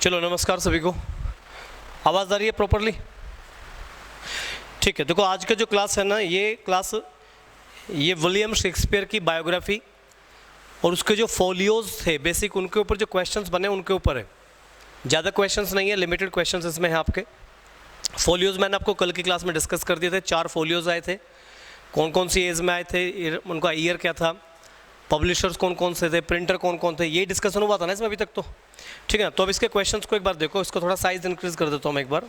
चलो नमस्कार सभी को। आवाज़ आ रही है प्रॉपरली? ठीक है। देखो आज का जो क्लास है ना, ये विलियम शेक्सपियर की बायोग्राफी और उसके जो फोलियोज थे बेसिक, उनके ऊपर जो क्वेश्चंस बने उनके ऊपर है। ज़्यादा क्वेश्चंस नहीं है, लिमिटेड क्वेश्चंस इसमें है आपके। फोलियोज मैंने आपको कल की क्लास में डिस्कस कर दिए थे। 4 फोलियोज आए थे। कौन कौन सी एज में आए थे, उनका ईयर क्या था, पब्लिशर्स कौन कौन से थे, प्रिंटर कौन कौन थे, ये डिस्कशन हुआ था ना इसमें अभी तक। तो ठीक है। तो अब इसके क्वेश्चंस को एक बार देखो। इसको थोड़ा साइज इंक्रीज कर देता हूँ मैं एक बार।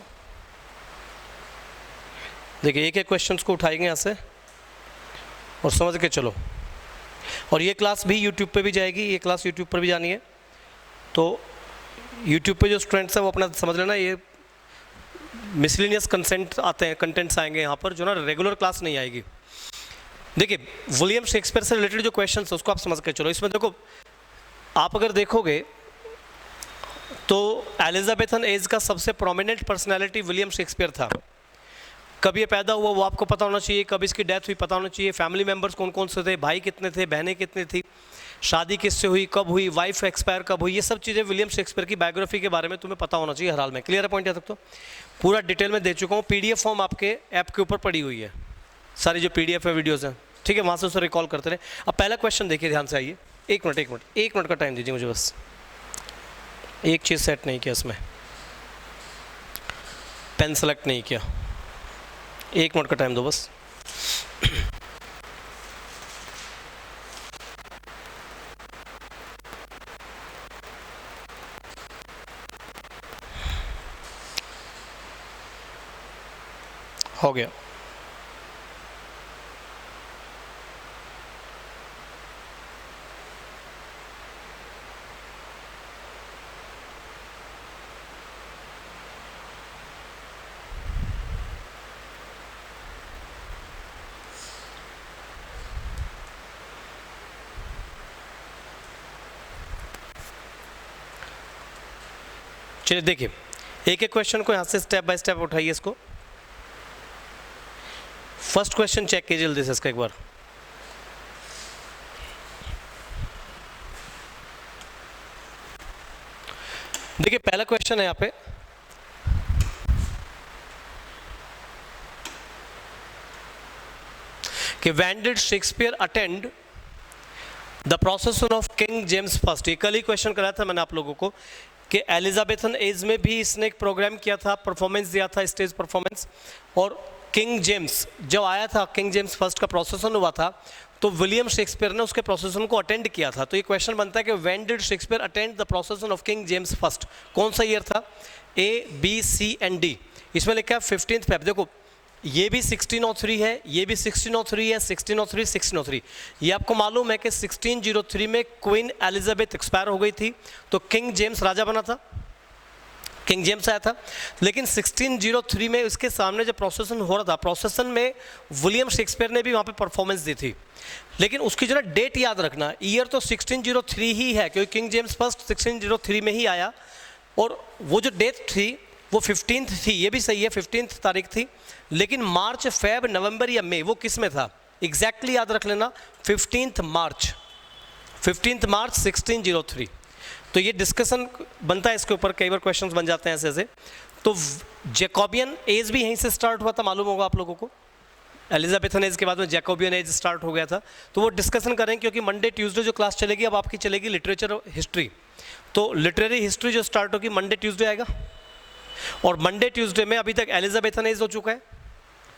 देखिए एक एक क्वेश्चंस को उठाएंगे यहाँ से और समझ के चलो। और ये क्लास भी यूट्यूब पे भी जाएगी, ये क्लास यूट्यूब पर भी जानी है। तो यूट्यूब पे जो स्टूडेंट्स हैं वो अपना समझ लेना, ये मिसलिनियस कंटेंट्स आएंगे यहाँ पर, जो ना रेगुलर क्लास नहीं आएगी। देखिए विलियम शेक्सपियर से रिलेटेड जो क्वेश्चन है उसको आप समझ के चलो। इसमें देखो आप अगर देखोगे तो एलिजाबेथन एज का सबसे प्रोमिनेंट पर्सनैलिटी विलियम शेक्सपियर था। कब ये पैदा हुआ वो आपको पता होना चाहिए, कब इसकी डेथ हुई पता होना चाहिए, फैमिली मेम्बर्स कौन कौन से थे, भाई कितने थे, बहनें कितनी थी, शादी किससे हुई, कब हुई, वाइफ एक्सपायर कब हुई, ये सब चीज़ें विलियम शेक्सपियर की बायोग्राफी के बारे में तुम्हें पता होना चाहिए हर हाल में। क्लियर है पॉइंट यहाँ तक? तो पूरा डिटेल में दे चुका हूँ। PDF फॉर्म आपके ऐप के ऊपर पड़ी हुई है, सारी जो PDF है वीडियोज़ हैं। ठीक है, वहाँ से उसे रिकॉल करते रहे। अब पहला क्वेश्चन देखिए ध्यान से। आइए एक मिनट का टाइम दीजिए मुझे, बस एक चीज़ सेट नहीं किया इसमें, पेन सेलेक्ट नहीं किया। 1 मिनट का टाइम दो बस। हो गया। चलिए देखिए एक एक क्वेश्चन को यहाँ से स्टेप बाय स्टेप उठाइए इसको। फर्स्ट क्वेश्चन चेक कीजिए जल्दी से इसका एक बार। देखिए पहला क्वेश्चन है यहाँ पे, कि when did Shakespeare attend the प्रोसेसन of king James first. ये कल ही क्वेश्चन कराया था मैंने आप लोगों को कि एलिजाबेथन एज में भी इसने एक प्रोग्राम किया था, परफॉर्मेंस दिया था, स्टेज परफॉर्मेंस। और किंग जेम्स जब आया था, किंग जेम्स फर्स्ट का प्रोसेसन हुआ था, तो विलियम शेक्सपियर ने उसके प्रोसेसन को अटेंड किया था। तो ये क्वेश्चन बनता है कि when did Shakespeare attend the प्रोसेसन of king James first. कौन सा ईयर था? A, B, C and D। इसमें लिखा है 15 फेब। देखो ये भी 1603 है, ये भी 1603 है, 1603, 1603। ये आपको मालूम है कि 1603 में क्वीन एलिजाबेथ एक्सपायर हो गई थी, तो किंग जेम्स राजा बना था, किंग जेम्स आया था। लेकिन 1603 में उसके सामने जब प्रोसेसन हो रहा था, प्रोसेसन में विलियम शेक्सपियर ने भी वहाँ पे परफॉर्मेंस दी थी। लेकिन उसकी जो ना डेट याद रखना, ईयर तो 1603 ही है, क्योंकि किंग जेम्स फर्स्ट 1603 में ही आया। और वो जो डेट थी वो 15th थी, ये भी सही है, 15th तारीख थी। लेकिन मार्च, फेब, नवंबर या मई, वो किस में था एग्जैक्टली याद रख लेना, 15th मार्च 1603। तो ये डिस्कशन बनता है इसके ऊपर, कई बार क्वेश्चंस बन जाते हैं ऐसे ऐसे। तो जैकोबियन एज भी यहीं से स्टार्ट हुआ था, मालूम होगा आप लोगों को। एलिजाबेथन एज के बाद में जैकोबियन एज स्टार्ट हो गया था। तो वो डिस्कशन करेंगे, क्योंकि मंडे ट्यूसडे जो क्लास चलेगी अब आपकी चलेगी लिटरेचर और हिस्ट्री। तो लिटरेरी हिस्ट्री जो स्टार्ट होगी मंडे ट्यूसडे आएगा, और मंडे ट्यूसडे में अभी तक एलिजाबेथन एज हो चुका है,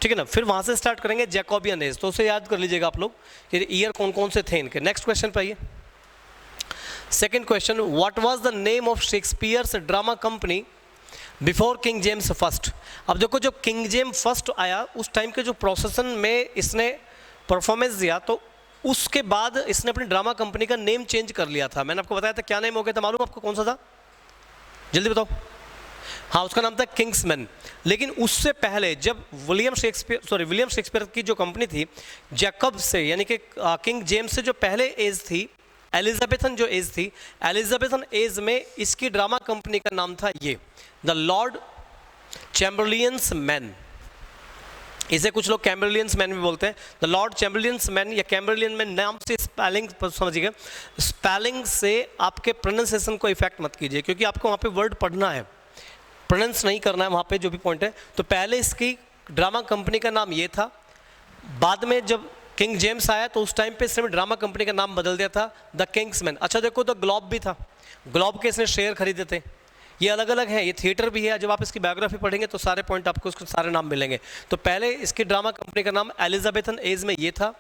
ठीक है ना। फिर वहाँ से स्टार्ट करेंगे जैकोबियन एज। तो उसे याद कर लीजिएगा आप लोग कि ईयर कौन कौन से थे इनके। नेक्स्ट क्वेश्चन पे आइए। Second question, what was the name of Shakespeare's drama company before king James first. अब देखो जब किंग जेम्स फर्स्ट आया उस टाइम के जो प्रोसेसन में इसने परफॉर्मेंस दिया, तो उसके बाद इसने अपनी ड्रामा कंपनी का नेम चेंज कर लिया था। मैंने आपको बताया था क्या नेम हो गया था, मालूम आपको कौन सा था? जल्दी बताओ। हाँ, उसका नाम था किंग्समैन। लेकिन उससे पहले जब विलियम शेक्सपियर की जो कंपनी थी, जैकब से यानी कि किंग जेम्स से जो पहले एज थी, एलिजाबेथन जो एज थी, एलिजाबेथन एज में इसकी ड्रामा कंपनी का नाम था ये द लॉर्ड चैम्बरलियंस मैन। इसे कुछ लोग कैम्बरलियंस मैन भी बोलते हैं। द लॉर्ड चैम्बरलियंस मैन या कैम्बरलियन मैन नाम से स्पेलिंग समझिएगा, स्पेलिंग से आपके प्रोनाउंसिएशन को इफेक्ट मत कीजिए, क्योंकि आपको वहाँ पे वर्ड पढ़ना है, प्रोनाउंस नहीं करना है वहाँ पे जो भी पॉइंट है। तो पहले इसकी ड्रामा कंपनी का नाम ये था, बाद में जब किंग जेम्स आया तो उस टाइम पे इसने ड्रामा कंपनी का नाम बदल दिया था द किंग्समैन। अच्छा देखो, द ग्लोब भी था, ग्लोब के इसने शेयर खरीदे थे, ये अलग अलग है, ये थिएटर भी है। जब आप इसकी बायोग्राफी पढ़ेंगे तो सारे पॉइंट आपको उसके सारे नाम मिलेंगे। तो पहले इसकी ड्रामा कंपनी का नाम एलिजाबेथन एज में ये था,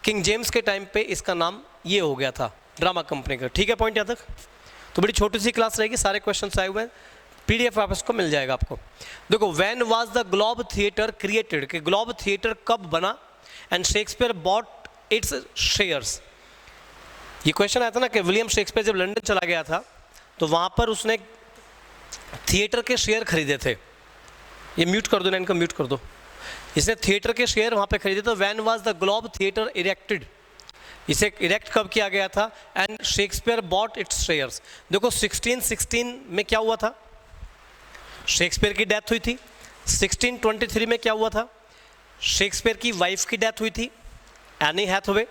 किंग जेम्स के टाइम पे इसका नाम ये हो गया था ड्रामा कंपनी का। ठीक है पॉइंट यहाँ तक? तो बड़ी छोटी सी क्लास रहेगी, सारे क्वेश्चन आए हुए हैं, PDF वापस को मिल जाएगा आपको। देखो, when was the globe theatre created, कि ग्लोब थिएटर कब बना, and Shakespeare bought its shares. ये क्वेश्चन आया था ना कि विलियम शेक्सपियर जब लंदन चला गया था तो वहाँ पर उसने थिएटर के शेयर खरीदे थे। ये म्यूट कर दो ना, इनको म्यूट कर दो। इसने थिएटर के शेयर वहाँ पे खरीदे थे। When was the globe theatre erected, इसे इरेक्ट कब किया गया था, and Shakespeare bought its shares. देखो 1616 में क्या हुआ था, शेक्सपियर की डेथ हुई थी। 1623 में क्या हुआ था, शेक्सपियर की वाइफ की डेथ हुई थी, एनी हैथवे,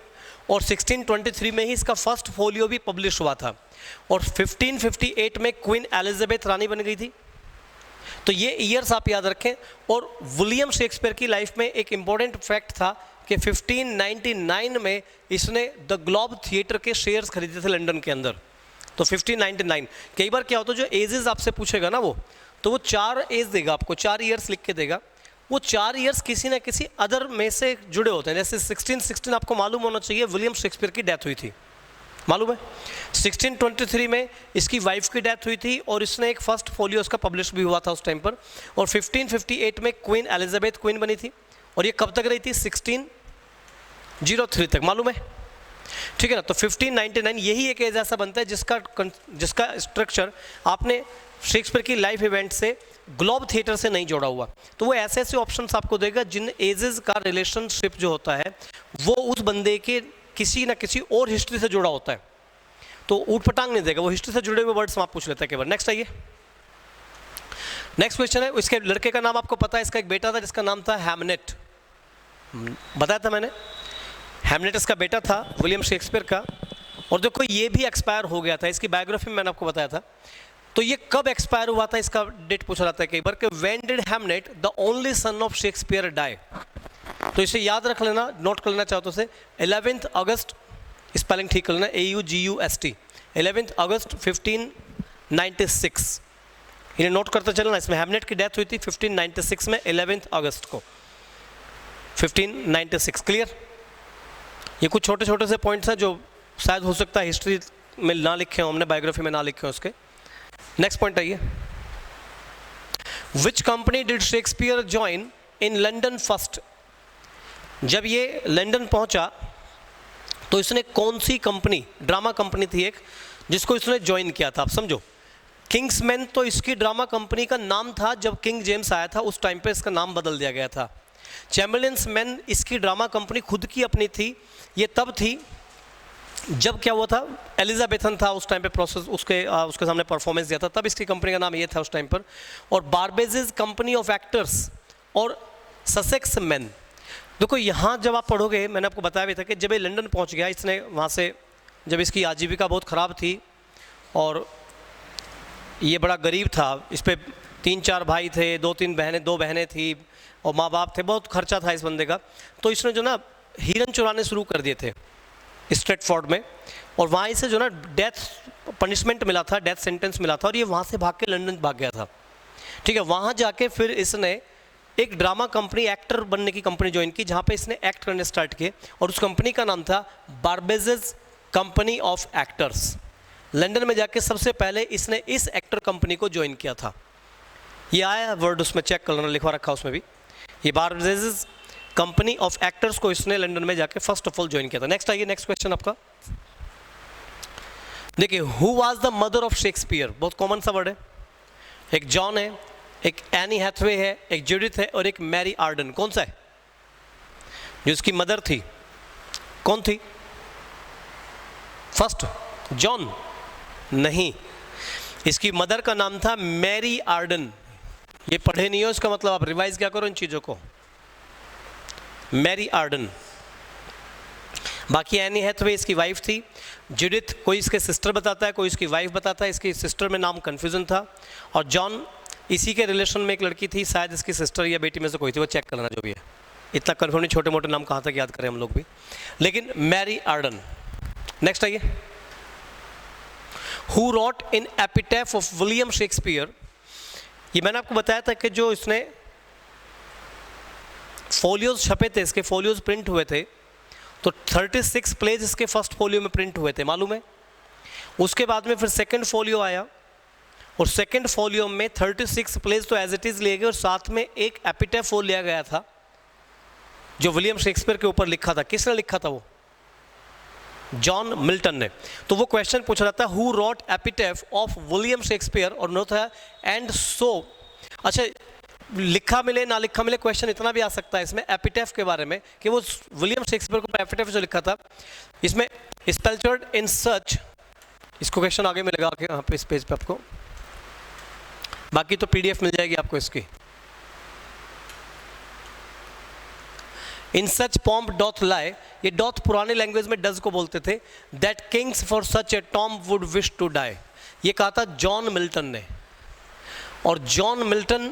और 1623 में ही इसका फर्स्ट फोलियो भी पब्लिश हुआ था, और 1558 में क्वीन एलिजाबेथ रानी बन गई थी। तो ये ईयर्स आप याद रखें। और विलियम शेक्सपियर की लाइफ में एक इंपॉर्टेंट फैक्ट था कि 1599 में इसने द ग्लोब थिएटर के शेयर्स खरीदे थे लंदन के अंदर। तो 1599, कई बार क्या होता है जो एजेस आपसे पूछेगा ना वो, तो वो 4 एज देगा आपको, 4 ईयर्स लिख के देगा। वो 4 ईयर्स किसी ना किसी अदर में से जुड़े होते हैं। जैसे 1616 आपको मालूम होना चाहिए विलियम शेक्सपियर की डेथ हुई थी, मालूम है। 1623 में इसकी वाइफ की डेथ हुई थी और इसने एक फर्स्ट फोलियो उसका पब्लिश भी हुआ था उस टाइम पर। और 1558 में क्वीन एलिजाबेथ क्वीन बनी थी, और ये कब तक रही थी, 1603 तक, मालूम है। ठीक है ना। तो 1599 यही एक एज ऐसा बनता है जिसका स्ट्रक्चर आपने शेक्सपियर की लाइफ इवेंट से ग्लोब थिएटर से नहीं जोड़ा हुआ। तो वो ऐसे ऐसे ऑप्शंस आपको देगा जिन एजेस का रिलेशनशिप जो होता है वो उस बंदे के किसी ना किसी और हिस्ट्री से जुड़ा होता है। तो ऊट पटांग नहीं देगा, वो हिस्ट्री से जुड़े हुए वर्ड्स हम आप पूछ लेते हैं केवल। नेक्स्ट आइए, नेक्स्ट क्वेश्चन है। इसके लड़के का नाम आपको पता है, इसका एक बेटा था जिसका नाम था हैमनेट, बताया था मैंने। हैमनेट इसका बेटा था विलियम शेक्सपियर का। और देखो ये भी एक्सपायर हो गया था, इसकी बायोग्राफी में मैंने आपको बताया था। तो ये कब एक्सपायर हुआ था इसका डेट पूछा जाता है कई बार कि when did Hamnet the only son of Shakespeare die. तो इसे याद रख लेना, नोट कर लेना चाहो तो से 11 अगस्त, स्पेलिंग ठीक कर लेना, AUGUST, 11 अगस्त 1596, इन्हें नोट करते चलना। इसमें हैमनेट की डेथ हुई थी 1596 में 11 अगस्त को, 1596। क्लियर? ये कुछ छोटे छोटे से पॉइंट्स हैं जो शायद हो सकता है हिस्ट्री में ना लिखे हो, हमने बायोग्राफी में ना लिखे हो उसके। नेक्स्ट पॉइंट आइए, which company did Shakespeare join in London first. जब ये लंदन पहुंचा तो इसने कौन सी कंपनी, ड्रामा कंपनी थी एक, जिसको इसने ज्वाइन किया था। आप समझो, किंग्समैन तो इसकी ड्रामा कंपनी का नाम था, जब किंग जेम्स आया था उस टाइम पे इसका नाम बदल दिया गया था। चैम्बरलियंस मैन इसकी ड्रामा कंपनी खुद की अपनी थी, ये तब थी जब क्या हुआ था, एलिजाबेथन था उस टाइम पे प्रोसेस, उसके सामने परफॉर्मेंस दिया था, तब इसकी कंपनी का नाम ये था उस टाइम पर। और बारबेजेस कंपनी ऑफ एक्टर्स और ससेक्स मैन। देखो यहाँ जब आप पढ़ोगे, मैंने आपको बताया भी था कि जब ये लंदन पहुँच गया, इसने वहाँ से, जब इसकी आजीविका बहुत ख़राब थी और ये बड़ा गरीब था, इस पर 3-4 भाई थे, 2 बहनें थी और माँ बाप थे, बहुत खर्चा था इस बंदे का। तो इसने जो ना हिरन चुराने शुरू कर दिए थे स्ट्रेटफोर्ड में, और वहाँ इसे जो ना डेथ पनिशमेंट मिला था, डेथ सेंटेंस मिला था, और ये वहाँ से भाग के लंदन भाग गया था। ठीक है, वहाँ जाके फिर इसने एक ड्रामा कंपनी, एक्टर बनने की कंपनी ज्वाइन की, जहाँ पे इसने एक्ट करने स्टार्ट किए, और उस कंपनी का नाम था बारबेजेस कंपनी ऑफ एक्टर्स। लंदन में जाके सबसे पहले इसने इस एक्टर कंपनी को ज्वाइन किया था। ये आया वर्ड उसमें, चेक कर लेना, लिखवा रखा उसमें भी, ये बारबेजेस कंपनी ऑफ एक्टर्स को इसने लंदन में जाके फर्स्ट ऑफ ऑल ज्वाइन किया था। नेक्स्ट आइए, नेक्स्ट क्वेश्चन आपका देखिए, who was the mother of Shakespeare. बहुत कॉमन सा वर्ड है, एक जॉन है, एक एनी हैथवे है, एक जूडिथ है और एक मैरी आर्डन। कौन सा है जो इसकी मदर थी, कौन थी? फर्स्ट जॉन नहीं, इसकी मदर का नाम था मैरी आर्डन। ये पढ़े नहीं हो, इसका मतलब आप रिवाइज क्या करो इन चीज़ों को। Mary Arden. बाकी एनी हैथवे इसकी वाइफ थी। जुडिथ कोई इसके सिस्टर बताता है, कोई इसकी वाइफ बताता है। इसकी सिस्टर में नाम कन्फ्यूजन था। और जॉन इसी के रिलेशन में एक लड़की थी, शायद इसकी सिस्टर या बेटी में से कोई थी, वो चेक करना जो भी है, इतना कन्फर्म नहीं, छोटे मोटे नाम कहाँ तक याद करें हम लोग भी, लेकिन मैरी आर्डन। नेक्स्ट आइए। Who wrote in epitaph of William Shakespeare. ये मैंने आपको बताया था कि जो इसने फोलियोज छपे थे, इसके फोलियोज प्रिंट हुए थे, तो 36 प्लेज इसके फर्स्ट फोलियो में प्रिंट हुए थे, मालूम है। उसके बाद में फिर सेकंड फोलियो आया और सेकंड फोलियो में 36 प्लेज तो एज इट इज लिए गए और साथ में एक एपिटैफ वो लिया गया था जो विलियम शेक्सपियर के ऊपर लिखा था। किसने लिखा था वो? जॉन मिल्टन ने। तो वो क्वेश्चन पूछ रहा था who wrote epitaph of William Shakespeare, और नो था एंड सो। अच्छा, लिखा मिले ना लिखा मिले, क्वेश्चन इतना भी आ सकता है इसमें एपिटैफ के बारे में कि वो विलियम शेक्सपियर को एपिटैफ जो लिखा था, इसमें स्पेल्चर्ड इन सच, इसको क्वेश्चन आगे मिलेगा यहाँ पे इस पेज पे आपको, बाकी तो पीडीएफ मिल जाएगी आपको इसकी। इन सच पॉम्प डॉथ लाई, ये डॉथ पुराने लैंग्वेज में डज को बोलते थे। That kings for such a tomb would wish to die, ये कहा था जॉन मिल्टन ने। और जॉन मिल्टन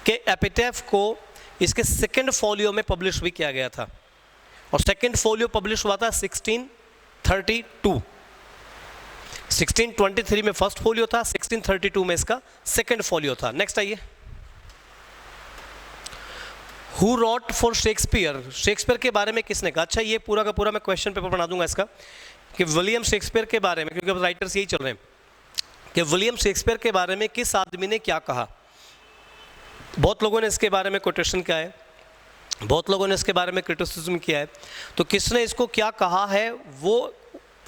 के एपिटैफ को इसके सेकंड फोलियो में पब्लिश भी किया गया था, और सेकंड फोलियो पब्लिश हुआ था 1632। 1623 में फर्स्ट फोलियो था, 1632 में इसका सेकंड फोलियो था। नेक्स्ट आइए। Who rot for Shakespeare, Shakespeare के बारे में किसने कहा? अच्छा, ये पूरा का पूरा मैं क्वेश्चन पेपर बना दूंगा इसका कि विलियम शेक्सपियर के बारे में, क्योंकि अब राइटर्स यही चल रहे हैं कि विलियम शेक्सपियर के बारे में किस आदमी ने क्या कहा। बहुत लोगों ने इसके बारे में कोटेशन किया है, बहुत लोगों ने इसके बारे में क्रिटिसिज्म किया है, तो किसने इसको क्या कहा है वो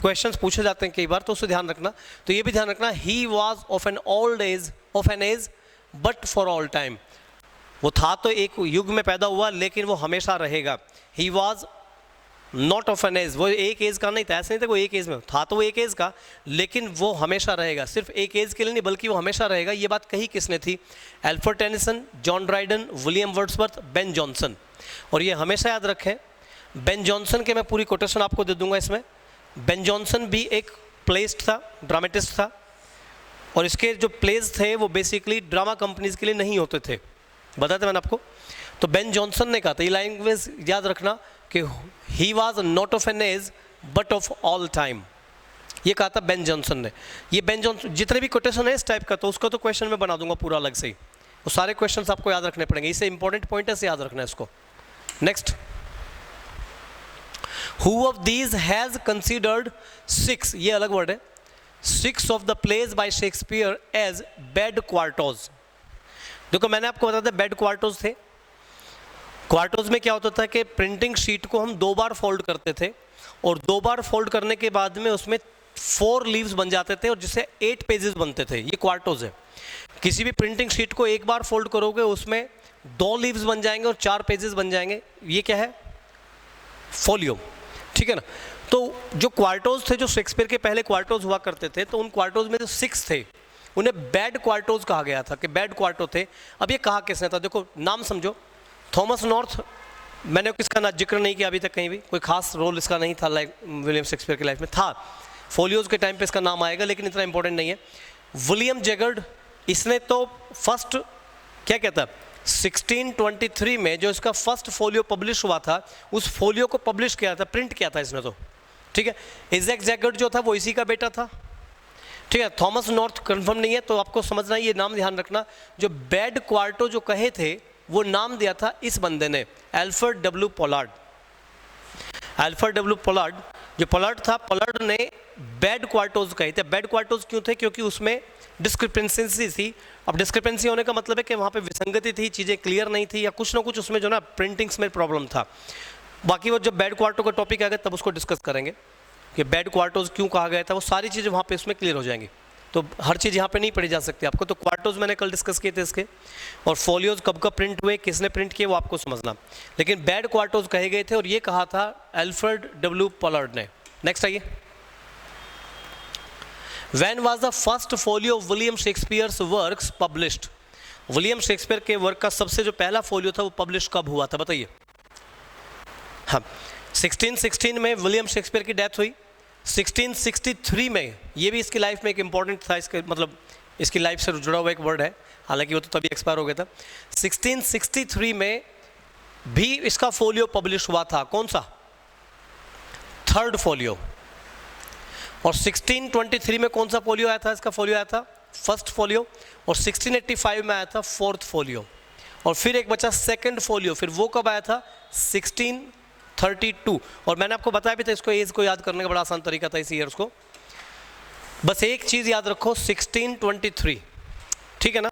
क्वेश्चंस पूछे जाते हैं कई बार, तो उससे ध्यान रखना। तो ये भी ध्यान रखना, he was of an old age, of an age but for all time, वो था तो एक युग में पैदा हुआ लेकिन वो हमेशा रहेगा। He was not of an age, वो एक एज का नहीं था, ऐसा नहीं था वो एक एज में था, तो वो एक एज का, लेकिन वो हमेशा रहेगा। सिर्फ एक एज के लिए नहीं बल्कि वो हमेशा रहेगा। ये बात कही किसने थी? Alfred Tennyson, John Dryden, William Wordsworth, Ben Jonson. और ये हमेशा याद रखें, बेन जॉनसन के मैं पूरी कोटेशन आपको दे दूंगा इसमें। बेन जॉनसन भी एक प्लेस्ट था, ड्रामेटिस्ट था, और इसके जो प्लेज थे वो बेसिकली ड्रामा कंपनीज के लिए नहीं होते थे, बताया था मैंने आपको। तो बेन जॉनसन ने कहा था, ये लैंग्वेज याद रखना कि he was not of an age but of all time, ये कहा था बेन जॉनसन ने। ये बेन जॉनसन, जितने भी कोटेशन है इस टाइप का, तो उसका तो क्वेश्चन मैं बना दूंगा पूरा अलग से ही, वो सारे क्वेश्चंस आपको याद रखने पड़ेंगे, इसे इंपॉर्टेंट पॉइंट है, याद रखना है इसको। Next, Who of these has considered 6, ये अलग वर्ड है, 6 of the plays by Shakespeare as bad quartos। देखो मैंने आपको बताया था बैड क्वार्टोज थे। क्वार्टोज में क्या होता था कि प्रिंटिंग शीट को हम 2 बार फोल्ड करते थे, और 2 बार फोल्ड करने के बाद में उसमें 4 लीव्स बन जाते थे और जिससे 8 पेजेस बनते थे, ये क्वार्टोज है। किसी भी प्रिंटिंग शीट को एक बार फोल्ड करोगे उसमें 2 लीव्स बन जाएंगे और 4 पेजेस बन जाएंगे, ये क्या है? फोलियो, ठीक है ना। तो जो क्वार्टोज थे, जो शेक्सपियर के पहले क्वार्टोज हुआ करते थे, तो उन क्वार्टोज में जो 6 थे उन्हें बैड क्वार्टोज कहा गया था, कि बैड क्वार्टो थे। अब ये कहा किसने था? देखो नाम समझो, थॉमस नॉर्थ, मैंने इसका ना जिक्र नहीं किया अभी तक कहीं भी, कोई खास रोल इसका नहीं था विलियम शेक्सपियर की लाइफ में, था फोलियोज के टाइम पे इसका नाम आएगा लेकिन इतना इंपॉर्टेंट नहीं है। विलियम जेगर्ड, इसने तो फर्स्ट क्या कहता है 1623 में जो इसका फर्स्ट फोलियो पब्लिश हुआ था, उस फोलियो को पब्लिश किया था, प्रिंट किया था इसने, तो ठीक है। इज़ैक जैगर्ड जो था वो इसी का बेटा था, ठीक है। थॉमस नॉर्थ कंफर्म नहीं है, तो आपको समझना ये नाम ध्यान रखना। जो बैड क्वार्टो जो कहे थे वो नाम दिया था इस बंदे ने, Alfred W Pollard. Alfred W Pollard, जो पोलार्ड था, पोलार्ड ने बैड क्वार्टोज कहे थे। बैड क्वार्टोज क्यों थे? क्योंकि उसमें डिस्क्रिपेंसी थी। अब डिस्क्रिपेंसी होने का मतलब है कि वहाँ पे विसंगति थी, चीज़ें क्लियर नहीं थी, या कुछ ना कुछ उसमें जो ना प्रिंटिंग्स में प्रॉब्लम था। बाकी वो जब बैड क्वार्टो का टॉपिक आएगा तब उसको डिस्कस करेंगे कि बैड क्वार्टोज क्यों कहा गया था, वो सारी चीज़ें वहाँ पे उसमें क्लियर हो जाएंगी। तो हर चीज़ यहाँ पे नहीं पढ़ी जा सकती आपको। तो क्वार्टोज मैंने कल डिस्कस किए थे इसके, और फोलियोज कब कब प्रिंट हुए, किसने प्रिंट किए, वो आपको समझना। लेकिन बैड क्वार्टोज कहे गए थे और ये कहा था एल्फ्रेड डब्ल्यू पोलार्ड ने। नेक्स्ट आइए। When was the first folio of William Shakespeare's works published? William Shakespeare के वर्क का सबसे जो पहला फोलियो था वो पब्लिश कब हुआ था, बताइए। हाँ, 1616 में विलियम शेक्सपियर की डेथ हुई। 1663 में, ये भी इसकी लाइफ में एक इम्पॉर्टेंट था, इसके मतलब इसकी लाइफ से जुड़ा हुआ एक वर्ड है, हालांकि वो तो तभी एक्सपायर हो गया था। 1663 में भी इसका फोलियो पब्लिश हुआ था। कौन सा? Third folio. और 1623 में कौन सा फोलियो आया था? इसका फोलियो आया था फर्स्ट फोलियो। और 1685 में आया था फोर्थ फोलियो। और फिर एक बचा सेकंड फोलियो, फिर वो कब आया था? 1632। और मैंने आपको बताया भी था, इसको एज को याद करने का बड़ा आसान तरीका था इस ईयर्स को। बस एक चीज़ याद रखो, 1623, ठीक है ना?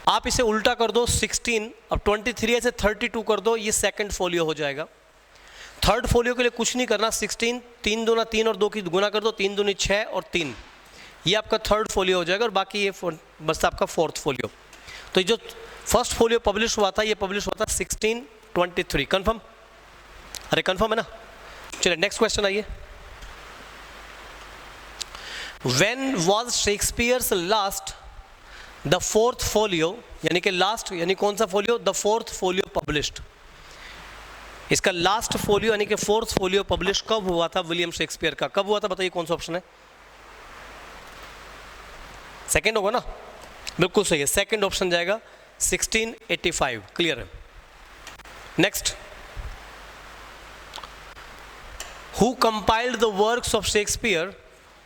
आप इसे उल्टा कर दो 16, अब 23 से 32 कर दो, ये सेकंड फोलियो हो जाएगा। थर्ड फोलियो के लिए कुछ नहीं करना, 16 3 दूना 3 और 2 की गुना कर दो, 3 दूनी 6 और 3, ये आपका थर्ड फोलियो हो जाएगा। और बाकी ये बस आपका फोर्थ फोलियो। तो ये जो फर्स्ट फोलियो पब्लिश हुआ था, ये पब्लिश हुआ था 1623। कंफर्म? अरे कंफर्म है ना? चलिए नेक्स्ट क्वेश्चन आइए। When was Shakespeare's last the fourth folio, यानी कि लास्ट यानी कौन सा folio? The fourth folio published. इसका लास्ट फोलियो यानी कि फोर्थ फोलियो पब्लिश कब हुआ था विलियम शेक्सपियर का? कब हुआ था बताइए, कौन सा ऑप्शन है? सेकंड होगा ना? बिल्कुल सही है, सेकंड ऑप्शन जाएगा 1685। क्लियर है? Next, who compiled the works of Shakespeare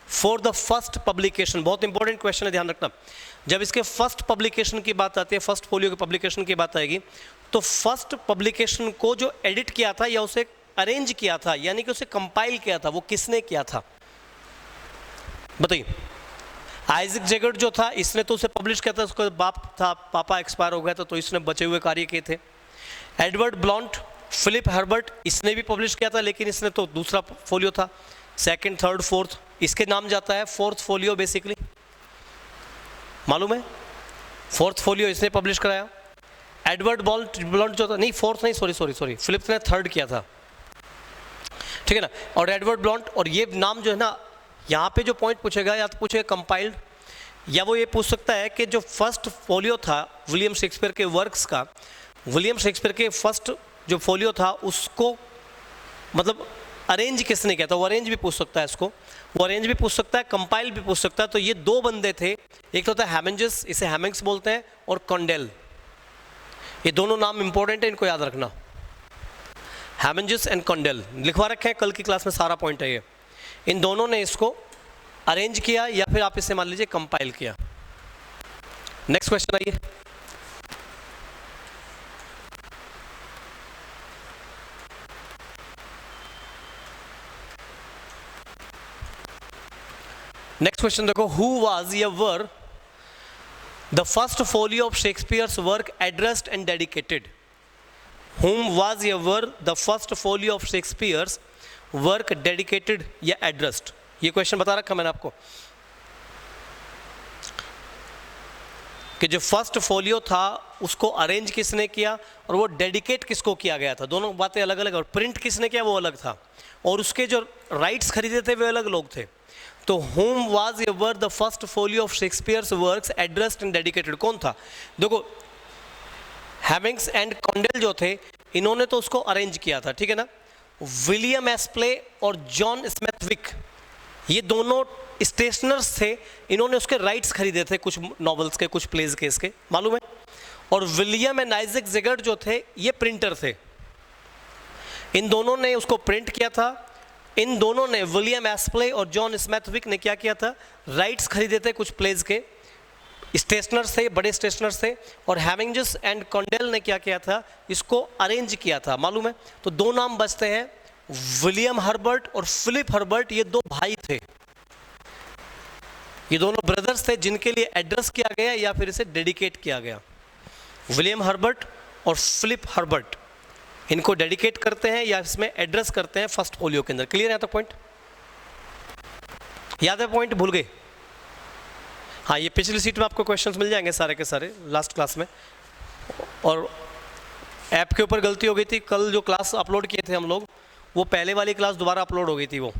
for the first publication? बहुत इंपॉर्टेंट क्वेश्चन है, ध्यान रखना। जब इसके फर्स्ट पब्लिकेशन की बात आती है, फर्स्ट फोलियो के पब्लिकेशन की बात आएगी, तो फर्स्ट पब्लिकेशन को जो एडिट किया था या उसे अरेंज किया था, यानी कि उसे कंपाइल किया था, वो किसने किया था बताइए? आइजैक जेगर्ट जो था, इसने तो उसे पब्लिश किया था, उसका बाप था, पापा एक्सपायर हो गया था, तो इसने बचे हुए कार्य किए थे। एडवर्ड ब्लॉन्ट, फिलिप हर्बर्ट, इसने भी पब्लिश किया था, लेकिन इसने तो दूसरा फोलियो था, सेकंड, थर्ड, फोर्थ, इसके नाम जाता है फोर्थ फोलियो। बेसिकली मालूम है, फोर्थ फोलियो इसने पब्लिश कराया। एडवर्ड ब्लॉन्ट जो था, नहीं फोर्थ नहीं, सॉरी, फिलिप ने थर्ड किया था, ठीक है ना? और एडवर्ड ब्लॉन्ट, और ये नाम जो है ना, यहाँ पे जो पॉइंट पूछेगा, या तो पूछेगा कंपाइल्ड, या वो ये पूछ सकता है कि जो फर्स्ट फोलियो था विलियम शेक्सपियर के वर्क्स का, विलियम शेक्सपियर के फर्स्ट जो फोलियो था उसको मतलब अरेंज किसने किया था? वो अरेंज भी पूछ सकता है इसको, वो अरेंज भी पूछ सकता है, कंपाइल भी पूछ सकता है। तो ये दो बंदे थे, एक तो था हैमिंगस, इसे हैमिंग्स बोलते हैं, और कॉन्डेल। ये दोनों नाम इंपॉर्टेंट है, इनको याद रखना, हैमिंगस एंड कॉन्डेल। लिखवा रखे हैं, कल की क्लास में सारा पॉइंट है ये। इन दोनों ने इसको अरेंज किया, या फिर आप इसे मान लीजिए कंपाइल किया। नेक्स्ट क्वेश्चन आइए। नेक्स्ट क्वेश्चन देखो, हु वाज या were the first folio of Shakespeare's work addressed and dedicated? Whom was या were the first folio of Shakespeare's work dedicated या एड्रेस्ड? ये क्वेश्चन बता रखा मैंने आपको कि जो फर्स्ट फोलियो था उसको अरेंज किसने किया और वो डेडिकेट किसको किया गया था। दोनों बातें अलग अलग, और प्रिंट किसने किया वो अलग था, और उसके जो राइट्स खरीदे थे वे अलग लोग थे। तो whom was ever the first folio of Shakespeare's works addressed and dedicated? कौन था? देखो, हैमिंग्स एंड कॉन्डेल जो थे, इन्होंने तो उसको अरेंज किया था, ठीक है ना? विलियम एस्प्ले और जॉन स्मिथविक, ये दोनों स्टेशनर्स थे, इन्होंने उसके राइट्स खरीदे थे कुछ नॉवेल्स के, कुछ प्लेज के, इसके मालूम है? और विलियम एंड आइजैक जेगर्ट जो थे, ये प्रिंटर थे, इन दोनों ने उसको प्रिंट किया था। इन दोनों ने, विलियम एस्प्ले और जॉन स्मिथविक ने क्या किया था? राइट्स खरीदे थे कुछ प्लेज के, स्टेशनर्स थे, बड़े स्टेशनर्स थे। और हैमिंगस एंड कॉन्डेल ने क्या किया था? इसको अरेंज किया था, मालूम है? तो दो नाम बचते हैं, विलियम हर्बर्ट और फिलिप हर्बर्ट। ये दो भाई थे, ये दोनों ब्रदर्स थे, जिनके लिए एड्रेस किया गया या फिर इसे डेडिकेट किया गया। विलियम हर्बर्ट और फिलिप हर्बर्ट, इनको डेडिकेट करते हैं या इसमें एड्रेस करते हैं फर्स्ट फोलियो के अंदर। क्लियर है? तो पॉइंट याद है? पॉइंट भूल गए? हाँ, ये पिछली सीट में आपको क्वेश्चंस मिल जाएंगे सारे के सारे लास्ट क्लास में। और ऐप के ऊपर गलती हो गई थी, कल जो क्लास अपलोड किए थे हम लोग, वो पहले वाली क्लास दोबारा अपलोड हो गई थी, वो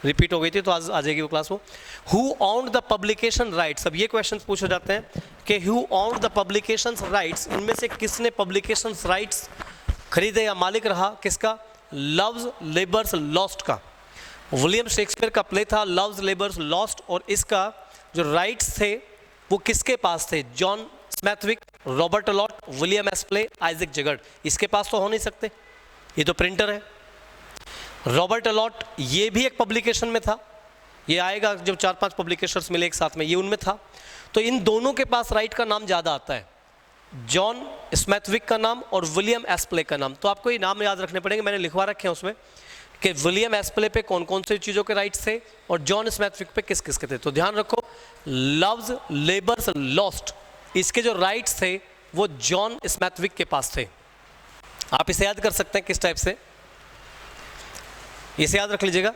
रिपीट हो गई थी, तो आज आ जाएगी वो क्लास। वो who owned the publication rights, अब ये क्वेश्चन पूछे जाते हैं कि who owned the publication rights, इनमें से किसने पब्लिकेशन राइट्स खरीदे या मालिक रहा किसका? लव्स लेबर्स लॉस्ट का। विलियम शेक्सपियर का प्ले था लव्स लेबर्स लॉस्ट, और इसका जो राइट्स थे वो किसके पास थे? John Smethwick, Robert Allot, William Aspley, Isaac Jaggard. इसके पास तो हो नहीं सकते, ये तो प्रिंटर है। रॉबर्ट अलॉट ये भी एक पब्लिकेशन में था, ये आएगा जब 4-5 पब्लिकेशंस मिले एक साथ में, ये उनमें था। तो इन दोनों के पास राइट का नाम ज़्यादा आता है, जॉन स्मैथविक का नाम और विलियम एस्प्ले का नाम। तो आपको ये नाम याद रखने पड़ेंगे, मैंने लिखवा रखे हैं उसमें कि विलियम एस्प्ले पे कौन कौन सी चीज़ों के राइट्स थे और जॉन स्मैथविक पे किस किस के थे। तो ध्यान रखो, लव्स लेबर्स लॉस्ट, इसके जो राइट्स थे वो जॉन स्मैथविक के पास थे। आप इसे याद कर सकते हैं किस टाइप से, इसे याद रख लीजिएगा,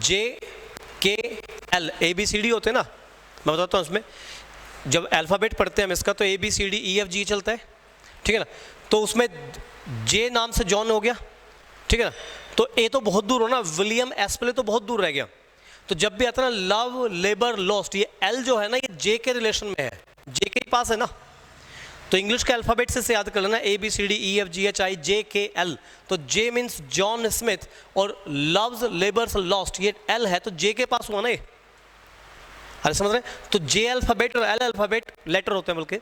JKL ABCD होते हैं ना, मैं बताता हूँ उसमें जब अल्फ़ाबेट पढ़ते हैं हम इसका तो ABCDEFG चलता है, ठीक है ना। तो उसमें J नाम से जॉन हो गया, ठीक है ना, तो A तो बहुत दूर हो ना, विलियम एस्प्ले तो बहुत दूर रह गया। तो जब भी आता है ना लव लेबर लॉस्ट, ये L जो है ना ये J के रिलेशन में है, J के पास है ना, तो इंग्लिश के अल्फ़ाबेट से याद कर लेना ABCDEFGHIJKL। तो J मीन्स जॉन स्मिथ और लव्स लेबर्स लॉस्ट, ये L है तो J के पास हुआ ना ये, अरे समझ रहे हैं। तो J अल्फ़ाबेट और L अल्फ़ाबेट लेटर होते हैं, बल्कि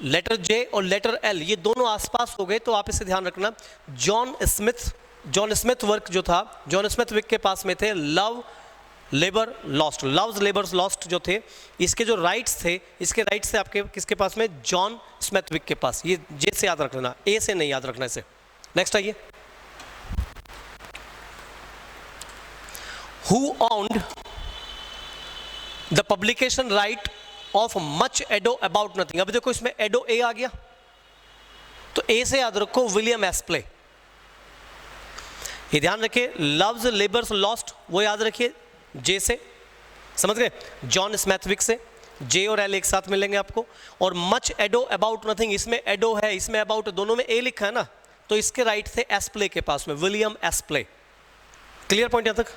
लेटर J और लेटर L ये दोनों आसपास हो गए। तो आप इसे ध्यान रखना, जॉन स्मिथ वर्क जो था जॉन स्मिथ विक के पास में थे love labour lost, loves labour's lost जो थे, इसके जो राइट्स थे, इसके राइट्स थे आपके किसके पास में? जॉन स्मैथविक के पास। ये जे से याद रख लेना, ए से नहीं याद रखना इसे। नेक्स्ट आइए, who owned the publication right of much ado about nothing. अब देखो इसमें एडो ए आ गया, तो ए से याद रखो विलियम एस्प्ले। ये ध्यान रखिए, लव्स लेबर्स लॉस्ट वो याद रखिए जे से, समझ गए, जॉन स्मैथविक से, जे और एल एक साथ मिलेंगे आपको। और मच एडो अबाउट नथिंग, इसमें एडो है इसमें अबाउट, दोनों में ए लिखा है ना, तो इसके राइट थे एस्प्ले के पास में, विलियम एस्प्ले। क्लियर पॉइंट यहाँ तक?